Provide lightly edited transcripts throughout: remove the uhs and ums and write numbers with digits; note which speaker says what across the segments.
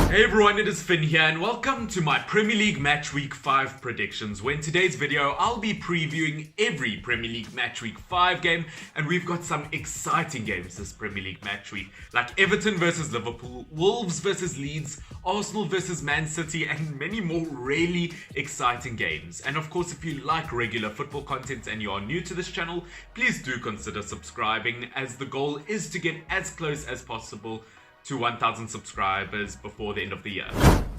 Speaker 1: Hey everyone, it is Finn here and welcome to my Premier League Match Week 5 predictions, where in today's video I'll be previewing every Premier League Match Week 5 game, and we've got some exciting games this Premier League Match Week, like Everton versus Liverpool, Wolves versus Leeds, Arsenal versus Man City, and many more really exciting games. And of course, if you like regular football content and you are new to this channel, please do consider subscribing, as the goal is to get as close as possible to 1,000 subscribers before the end of the year.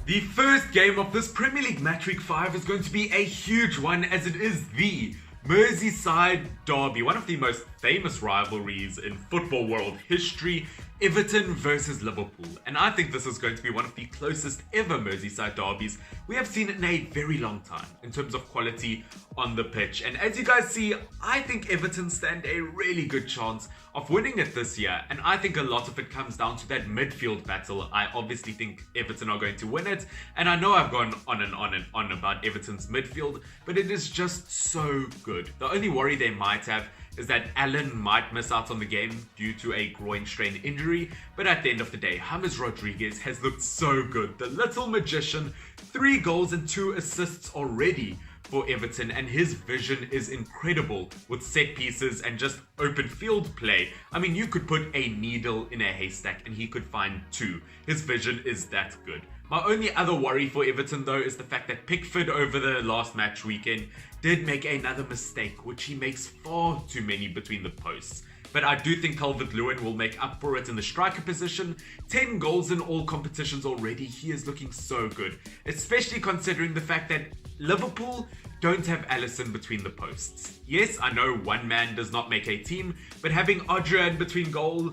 Speaker 1: The first game of this Premier League Match Week 5 is going to be a huge one, as it is the Merseyside derby, one of the most famous rivalries in football world history, Everton versus Liverpool. And I think this is going to be one of the closest ever Merseyside derbies we have seen in a very long time in terms of quality on the pitch. And as you guys see, I think Everton stand a really good chance of winning it this year. And I think a lot of it comes down to that midfield battle. I obviously think Everton are going to win it. And I know I've gone on and on and on about Everton's midfield, but it is just so good. The only worry they might have is that Allen might miss out on the game due to a groin strain injury, but at the end of the day, James Rodriguez has looked so good. The little magician, 3 goals and 2 assists already for Everton, and his vision is incredible with set pieces and just open field play. I mean, you could put a needle in a haystack and he could find 2. His vision is that good. My only other worry for Everton though is the fact that Pickford over the last match weekend did make another mistake, which he makes far too many between the posts. But I do think Calvert-Lewin will make up for it in the striker position. 10 goals in all competitions already. He is looking so good, especially considering the fact that Liverpool don't have Alisson between the posts. Yes, I know one man does not make a team, but having Adrian between goal,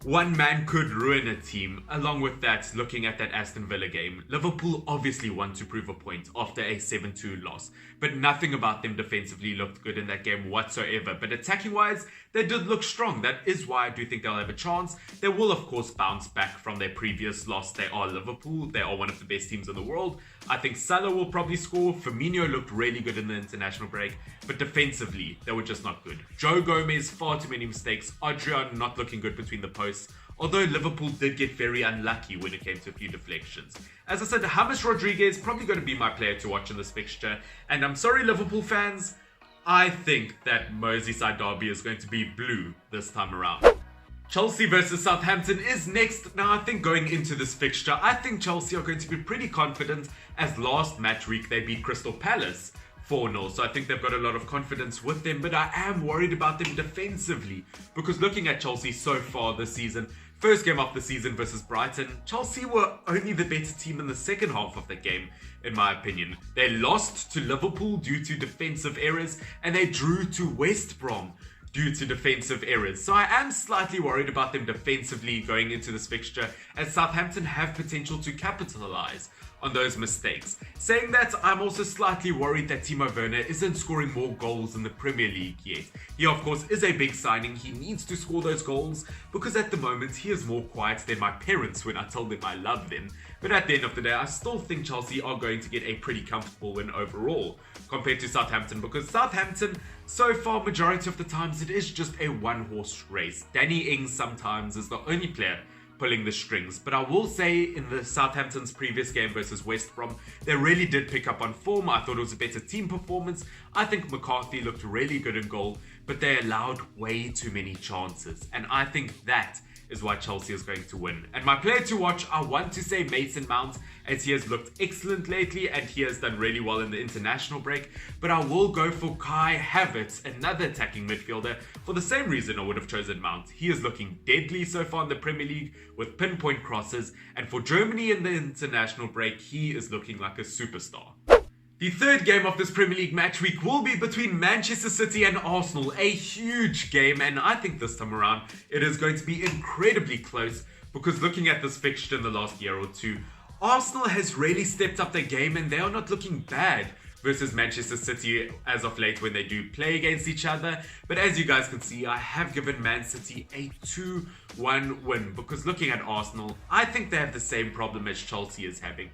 Speaker 1: one man could ruin a team. Along with that, looking at that Aston Villa game, Liverpool obviously want to prove a point after a 7-2 loss, but nothing about them defensively looked good in that game whatsoever. But attacking wise, they did look strong. That is why I do think they'll have a chance. They will of course bounce back from their previous loss. They are Liverpool. They are one of the best teams in the world. I think Salah will probably score. Firmino looked really good in the international break, but defensively, they were just not good. Joe Gomez, far too many mistakes. Adrian not looking good between the posts, although Liverpool did get very unlucky when it came to a few deflections. As I said, James Rodriguez probably going to be my player to watch in this fixture, and I'm sorry Liverpool fans, I think that Merseyside derby is going to be blue this time around. Chelsea versus Southampton is next. Now, I think going into this fixture, I think Chelsea are going to be pretty confident, as last match week they beat Crystal Palace 4-0, so I think they've got a lot of confidence with them, but I am worried about them defensively, because looking at Chelsea so far this season, first game of the season versus Brighton, Chelsea were only the better team in the second half of the game, in my opinion. They lost to Liverpool due to defensive errors, and they drew to West Brom due to defensive errors. So I am slightly worried about them defensively going into this fixture, as Southampton have potential to capitalize on those mistakes. Saying that, I'm also slightly worried that Timo Werner isn't scoring more goals in the Premier League yet. He of course is a big signing. He needs to score those goals, because at the moment he is more quiet than my parents when I tell them I love them. But at the end of the day, I still think Chelsea are going to get a pretty comfortable win overall compared to Southampton, because Southampton, so far, majority of the times, it is just a one-horse race. Danny Ings sometimes is the only player pulling the strings. But I will say, in the Southampton's previous game versus West Brom, they really did pick up on form. I thought it was a better team performance. I think McCarthy looked really good in goal, but they allowed way too many chances. And I think that is why Chelsea is going to win. And my player to watch, I want to say Mason Mount, as he has looked excellent lately and he has done really well in the international break. But I will go for Kai Havertz, another attacking midfielder, for the same reason I would have chosen Mount. He is looking deadly so far in the Premier League with pinpoint crosses, and for Germany in the international break, he is looking like a superstar. The third game of this Premier League match week will be between Manchester City and Arsenal, a huge game, and I think this time around it is going to be incredibly close, because looking at this fixture in the last year or two, Arsenal has really stepped up their game and they are not looking bad versus Manchester City as of late when they do play against each other. But as you guys can see, I have given Man City a 2-1 win, because looking at Arsenal, I think they have the same problem as Chelsea is having.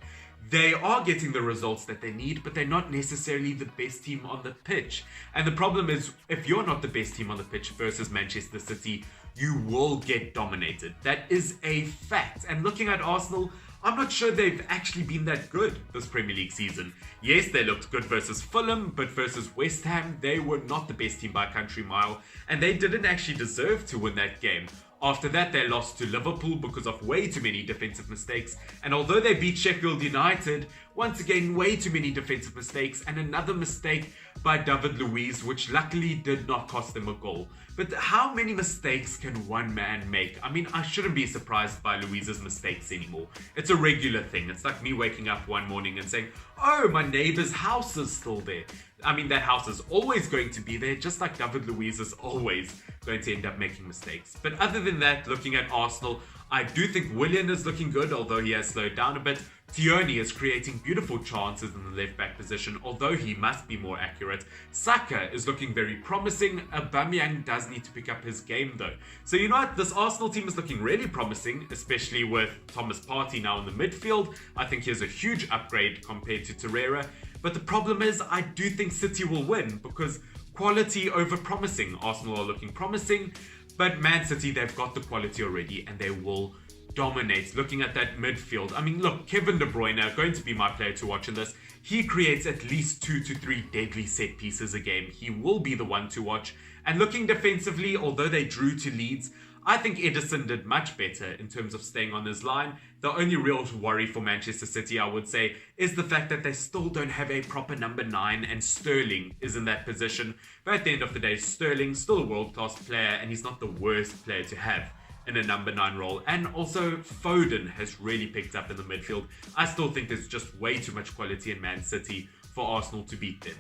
Speaker 1: They are getting the results that they need, but they're not necessarily the best team on the pitch. And the problem is, if you're not the best team on the pitch versus Manchester City, you will get dominated. That is a fact. And looking at Arsenal, I'm not sure they've actually been that good this Premier League season. Yes, they looked good versus Fulham, but versus West Ham, they were not the best team by a country mile, and they didn't actually deserve to win that game. After that, they lost to Liverpool because of way too many defensive mistakes. And although they beat Sheffield United, once again, way too many defensive mistakes and another mistake by David Luiz, which luckily did not cost them a goal. But how many mistakes can one man make? I mean, I shouldn't be surprised by Luiz's mistakes anymore. It's a regular thing. It's like me waking up one morning and saying, oh, my neighbor's house is still there. I mean, that house is always going to be there, just like David Luiz is always going to end up making mistakes. But other than that, looking at Arsenal, I do think Willian is looking good, although he has slowed down a bit. Tierney is creating beautiful chances in the left-back position, although he must be more accurate. Saka is looking very promising. Aubameyang does need to pick up his game, though. So you know what? This Arsenal team is looking really promising, especially with Thomas Partey now in the midfield. I think he has a huge upgrade compared to Torreira. But the problem is, I do think City will win because quality over promising. Arsenal are looking promising, but Man City, they've got the quality already and they will dominate. Looking at that midfield, I mean, look, Kevin De Bruyne, going to be my player to watch in this. He creates at least 2 to 3 deadly set pieces a game. He will be the one to watch. And looking defensively, although they drew to Leeds, I think Ederson did much better in terms of staying on his line. The only real worry for Manchester City, I would say, is the fact that they still don't have a proper number 9 and Sterling is in that position. But at the end of the day, Sterling's still a world-class player and he's not the worst player to have in a number 9 role. And also, Foden has really picked up in the midfield. I still think there's just way too much quality in Man City for Arsenal to beat them.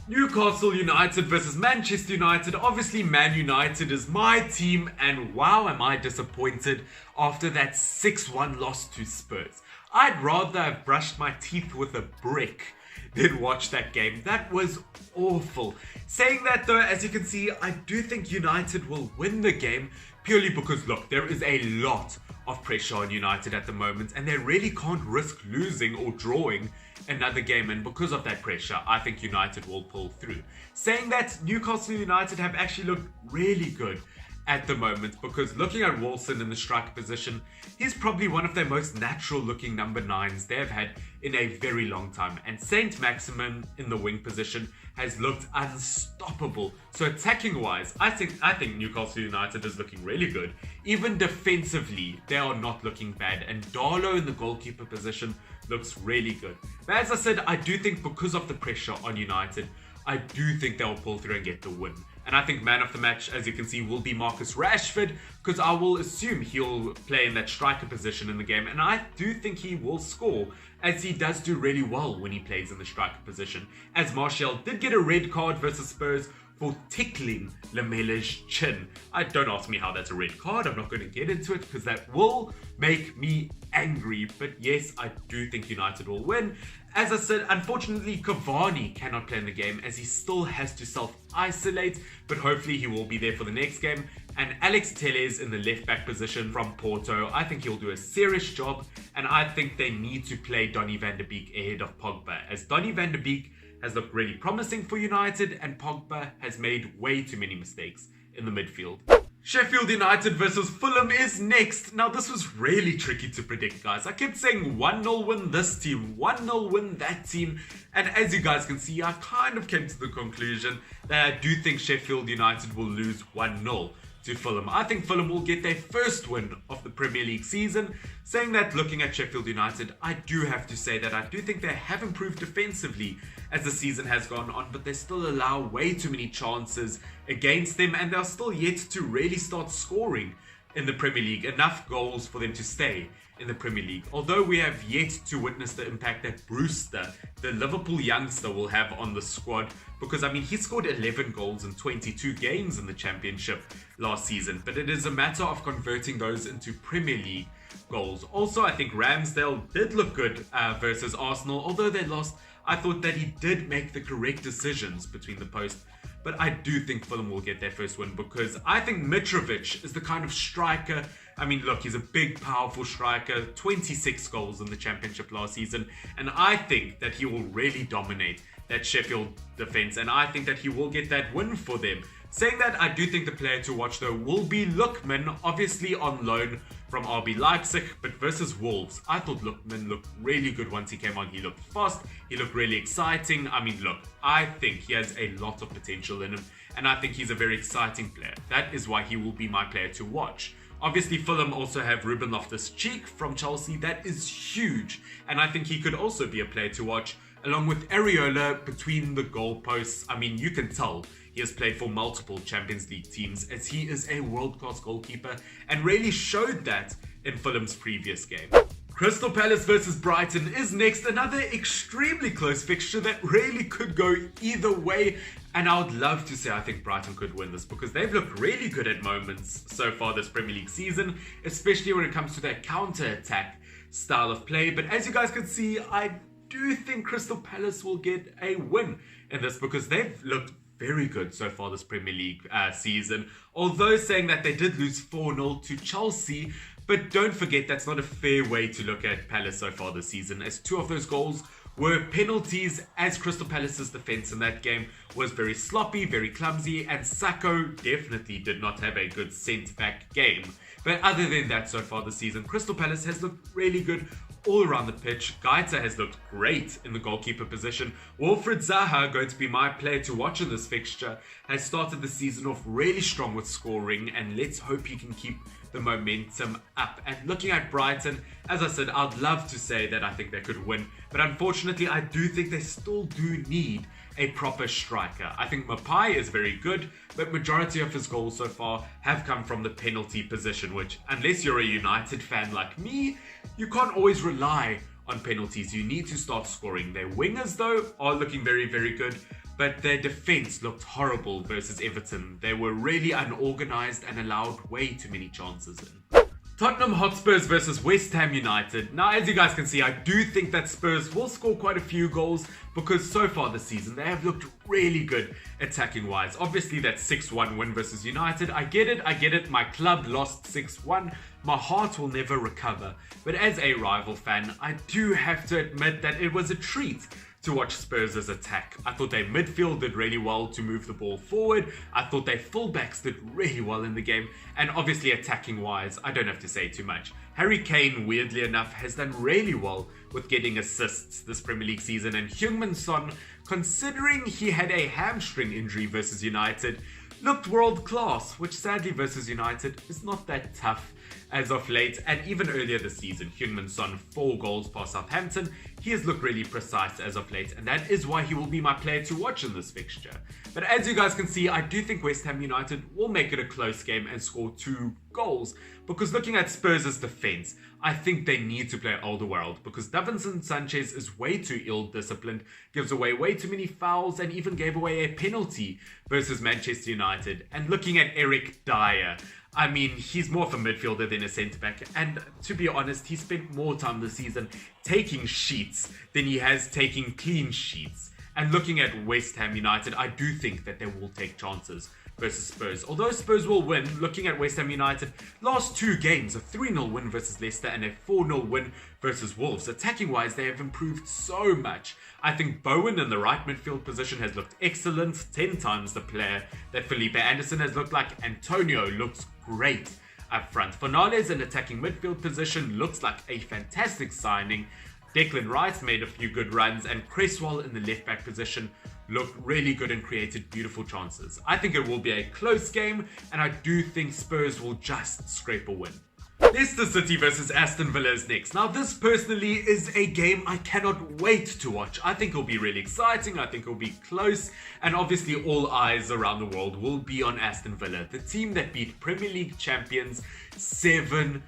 Speaker 1: Newcastle United versus Manchester United. Obviously, Man United is my team, and wow, am I disappointed after that 6-1 loss to Spurs. I'd rather have brushed my teeth with a brick than watch that game. That was awful. Saying that though, as you can see, I do think United will win the game purely because, look, there is a lot of pressure on United at the moment and they really can't risk losing or drawing another game, and because of that pressure, I think United will pull through. Saying that, Newcastle United have actually looked really good at the moment because looking at Wilson in the striker position, he's probably one of their most natural looking number 9s they've had in a very long time, and Saint Maximin in the wing position has looked unstoppable. So attacking wise, I think Newcastle United is looking really good. Even defensively, they are not looking bad, and Darlow in the goalkeeper position looks really good. But as I said, I do think because of the pressure on United, I do think they'll pull through and get the win. And I think man of the match, as you can see, will be Marcus Rashford, because I will assume he'll play in that striker position in the game, and I do think he will score, as he does do really well when he plays in the striker position. As Martial did get a red card versus Spurs for tickling Lamella's chin. Don't ask me how that's a red card. I'm not going to get into it because that will make me angry. But yes, I do think United will win. As I said, unfortunately, Cavani cannot play in the game as he still has to self-isolate, but hopefully he will be there for the next game. And Alex Telles in the left-back position from Porto, I think he'll do a serious job, and I think they need to play Donny van de Beek ahead of Pogba, as Donny van de Beek has looked really promising for United, and Pogba has made way too many mistakes in the midfield. Sheffield United versus Fulham is next. Now, this was really tricky to predict, guys. I kept saying 1-0 win this team, 1-0 win that team. And as you guys can see, I kind of came to the conclusion that I do think Sheffield United will lose 1-0 to Fulham. I think Fulham will get their first win of the Premier League season. Saying that, looking at Sheffield United, I do have to say that I do think they have improved defensively as the season has gone on, but they still allow way too many chances against them, and they're still yet to really start scoring in the Premier League, enough goals for them to stay in the Premier League. Although we have yet to witness the impact that Brewster, the Liverpool youngster, will have on the squad, because I mean, he scored 11 goals in 22 games in the Championship last season, but it is a matter of converting those into Premier League goals. Also, I think Ramsdale did look good versus Arsenal. Although they lost, I thought that he did make the correct decisions between the posts. But I do think Fulham will get their first win, because I think Mitrovic is the kind of striker. I mean, look, he's a big, powerful striker, 26 goals in the Championship last season, and I think that he will really dominate that Sheffield defense, and I think that he will get that win for them. Saying that, I do think the player to watch though will be Lookman, obviously on loan from RB Leipzig, but versus Wolves, I thought Lookman looked really good once he came on. He looked fast, he looked really exciting. I mean, look, I think he has a lot of potential in him, and I think he's a very exciting player. That is why he will be my player to watch. Obviously, Fulham also have Ruben Loftus-Cheek from Chelsea. That is huge, and I think he could also be a player to watch, along with Areola between the goalposts. I mean, you can tell he has played for multiple Champions League teams, as he is a world-class goalkeeper and really showed that in Fulham's previous game. Crystal Palace versus Brighton is next, another extremely close fixture that really could go either way, and I would love to say I think Brighton could win this because they've looked really good at moments so far this Premier League season, especially when it comes to their counter-attack style of play. But as you guys can see, I do think Crystal Palace will get a win in this because they've looked very good so far this Premier League season, although saying that they did lose 4-0 to Chelsea. But don't forget, that's not a fair way to look at Palace so far this season, as 2 of those goals were penalties, as Crystal Palace's defence in that game was very sloppy, very clumsy, and Sacco definitely did not have a good centre-back game. But other than that, so far this season, Crystal Palace has looked really good all around the pitch. Gaeta has looked great in the goalkeeper position. Wilfried Zaha, going to be my player to watch in this fixture, has started the season off really strong with scoring, and let's hope he can keep the momentum up. And looking at Brighton, as I said, I'd love to say that I think they could win, but unfortunately I do think they still do need a proper striker. I think Mapai is very good, but majority of his goals so far have come from the penalty position, which, unless you're a United fan like me, you can't always rely on penalties. You need to start scoring. Their wingers, though, are looking very, very good, but their defense looked horrible versus Everton. They were really unorganized and allowed way too many chances in. Tottenham Hotspurs versus West Ham United. Now, as you guys can see, I do think that Spurs will score quite a few goals because so far this season, they have looked really good attacking-wise. Obviously, that 6-1 win versus United, I get it. My club lost 6-1. My heart will never recover. But as a rival fan, I do have to admit that it was a treat to watch Spurs' attack. I thought their midfield did really well to move the ball forward. I thought their fullbacks did really well in the game. And obviously attacking wise, I don't have to say too much. Harry Kane, weirdly enough, has done really well with getting assists this Premier League season. And Heung-min Son, considering he had a hamstring injury versus United, looked world class, which sadly versus United is not that tough as of late. And even earlier this season, Heung-min Son, 4 goals past Southampton. He has looked really precise as of late, and that is why he will be my player to watch in this fixture. But as you guys can see, I do think West Ham United will make it a close game and score 2 goals, because looking at Spurs' defense, I think they need to play Alderweireld, because Davinson Sanchez is way too ill-disciplined, gives away way too many fouls, and even gave away a penalty versus Manchester United. And looking at Eric Dyer, I mean, he's more of a midfielder than a centre-back, and to be honest, he spent more time this season taking sheets than he has taking clean sheets. And looking at West Ham United, I do think that they will take chances versus Spurs. Although Spurs will win, looking at West Ham United, last 2 games, a 3-0 win versus Leicester and a 4-0 win versus Wolves. Attacking-wise, they have improved so much. I think Bowen in the right midfield position has looked excellent, 10 times the player that Felipe Anderson has looked like. Antonio looks great up front. Fornales in attacking midfield position looks like a fantastic signing. Declan Rice made a few good runs, and Cresswell in the left-back position looked really good and created beautiful chances. I think it will be a close game, and I do think Spurs will just scrape a win. Leicester City versus Aston Villa is next. Now, this personally is a game I cannot wait to watch. I think it'll be really exciting. I think it'll be close. And obviously, all eyes around the world will be on Aston Villa, the team that beat Premier League champions 7-2.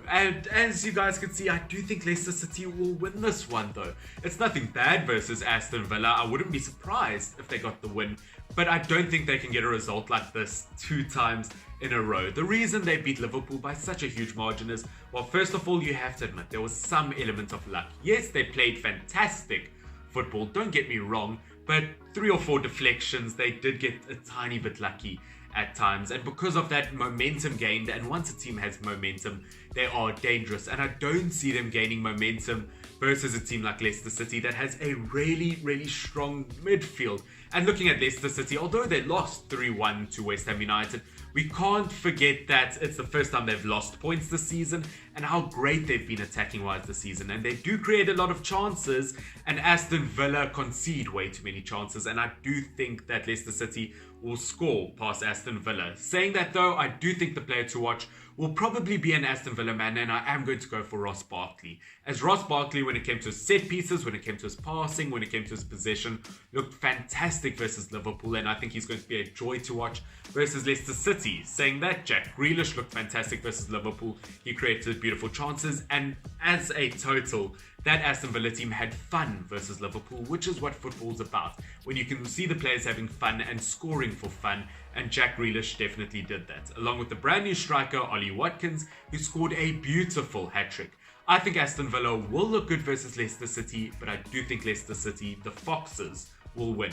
Speaker 1: And as you guys can see, I do think Leicester City will win this one, though. It's nothing bad versus Aston Villa. I wouldn't be surprised if they got the win, but I don't think they can get a result like this 2 times in a row. The reason they beat Liverpool by such a huge margin is, well, first of all, you have to admit there was some element of luck. Yes, they played fantastic football, don't get me wrong, but 3 or 4 deflections, they did get a tiny bit lucky at times, and because of that momentum gained, and once a team has momentum, they are dangerous, and I don't see them gaining momentum versus a team like Leicester City that has a really, really strong midfield. And looking at Leicester City, although they lost 3-1 to West Ham United, we can't forget that it's the first time they've lost points this season and how great they've been attacking wise this season. And they do create a lot of chances, and Aston Villa concede way too many chances. And I do think that Leicester City will score past Aston Villa. Saying that though, I do think the player to watch will probably be an Aston Villa man, and I am going to go for Ross Barkley. As Ross Barkley, when it came to his set pieces, when it came to his passing, when it came to his possession, looked fantastic versus Liverpool, and I think he's going to be a joy to watch versus Leicester City. Saying that, Jack Grealish looked fantastic versus Liverpool. He created beautiful chances, and as a total, that Aston Villa team had fun versus Liverpool, which is what football's about. When you can see the players having fun and scoring for fun, and Jack Grealish definitely did that, along with the brand new striker Ollie Watkins, who scored a beautiful hat-trick. I think Aston Villa will look good versus Leicester City, but I do think Leicester City, the Foxes, will win.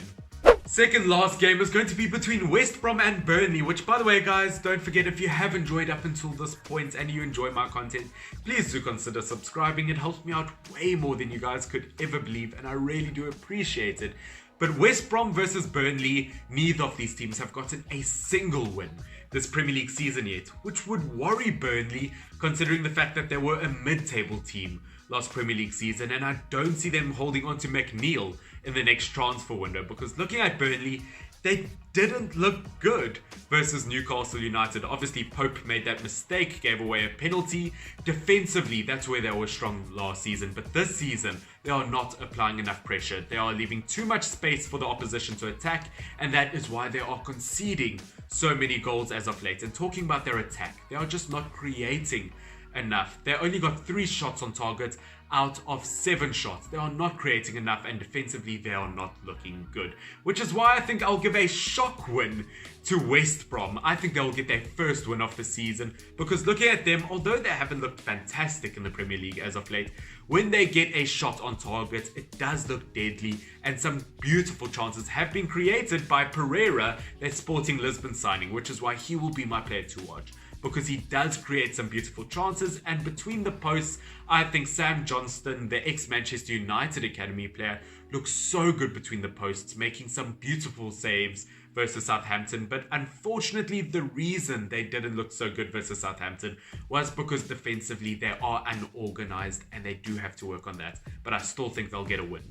Speaker 1: Second last game is going to be between West Brom and Burnley, which, by the way, guys, don't forget, if you have enjoyed up until this point and you enjoy my content, please do consider subscribing. It helps me out way more than you guys could ever believe, and I really do appreciate it. But West Brom versus Burnley, neither of these teams have gotten a single win this Premier League season yet, which would worry Burnley considering the fact that they were a mid-table team last Premier League season, and I don't see them holding on to McNeil in the next transfer window, because looking at Burnley, they didn't look good versus Newcastle United. Obviously, Pope made that mistake, gave away a penalty. Defensively, that's where they were strong last season, but this season, they are not applying enough pressure. They are leaving too much space for the opposition to attack, and that is why they are conceding so many goals as of late. And talking about their attack, they are just not creating enough. They only got 3 shots on target out of 7 shots. They are not creating enough, and defensively they are not looking good, which is why I think I'll give a shock win to West Brom. I think they'll get their first win of the season, because looking at them, although they haven't looked fantastic in the Premier League as of late, when they get a shot on target, it does look deadly, and some beautiful chances have been created by Pereira, their Sporting Lisbon signing, which is why he will be my player to watch, because he does create some beautiful chances. And between the posts, I think Sam Johnston, the ex-Manchester United Academy player, looks so good between the posts, making some beautiful saves versus Southampton. But unfortunately, the reason they didn't look so good versus Southampton was because defensively they are unorganized, and they do have to work on that. But I still think they'll get a win.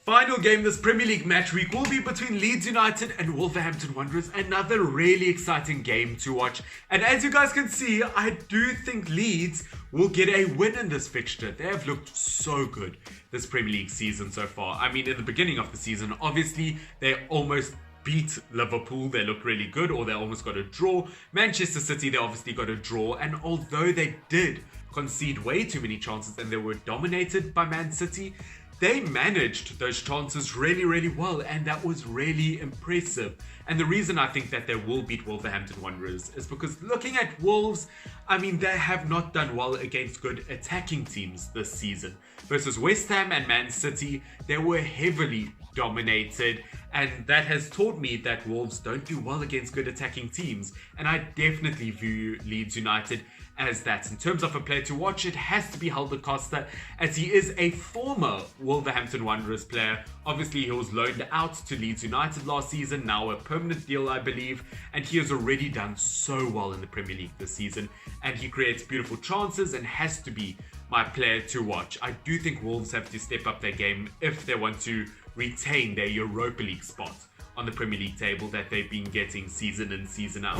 Speaker 1: Final game this Premier League match week will be between Leeds United and Wolverhampton Wanderers. Another really exciting game to watch. And as you guys can see, I do think Leeds will get a win in this fixture. They have looked so good this Premier League season so far. I mean, in the beginning of the season, obviously, they almost beat Liverpool. They looked really good, or they almost got a draw. Manchester City, they obviously got a draw. And although they did concede way too many chances and they were dominated by Man City, they managed those chances really, really well, and that was really impressive. And the reason I think that they will beat Wolverhampton Wanderers is because looking at Wolves, I mean, they have not done well against good attacking teams this season. Versus West Ham and Man City, they were heavily dominated, and that has taught me that Wolves don't do well against good attacking teams, and I definitely view Leeds United as that. In terms of a player to watch, it has to be Helder Costa, as he is a former Wolverhampton Wanderers player. Obviously, he was loaned out to Leeds United last season, now a permanent deal, I believe, and he has already done so well in the Premier League this season, and he creates beautiful chances and has to be my player to watch. I do think Wolves have to step up their game if they want to retain their Europa League spot on the Premier League table that they've been getting season in, season out.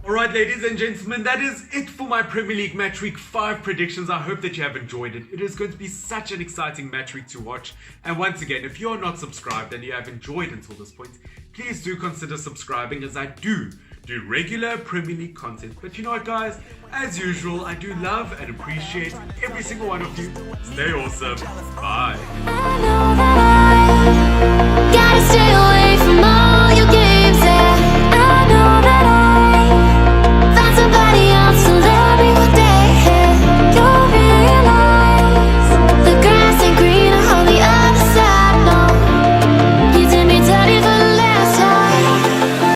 Speaker 1: Alright, ladies and gentlemen, that is it for my Premier League Match Week 5 predictions. I hope that you have enjoyed it. It is going to be such an exciting match week to watch. And once again, if you're not subscribed and you have enjoyed until this point, please do consider subscribing, as I do regular Premier League content. But you know what, guys? As usual, I do love and appreciate every single one of you. Stay awesome. Bye.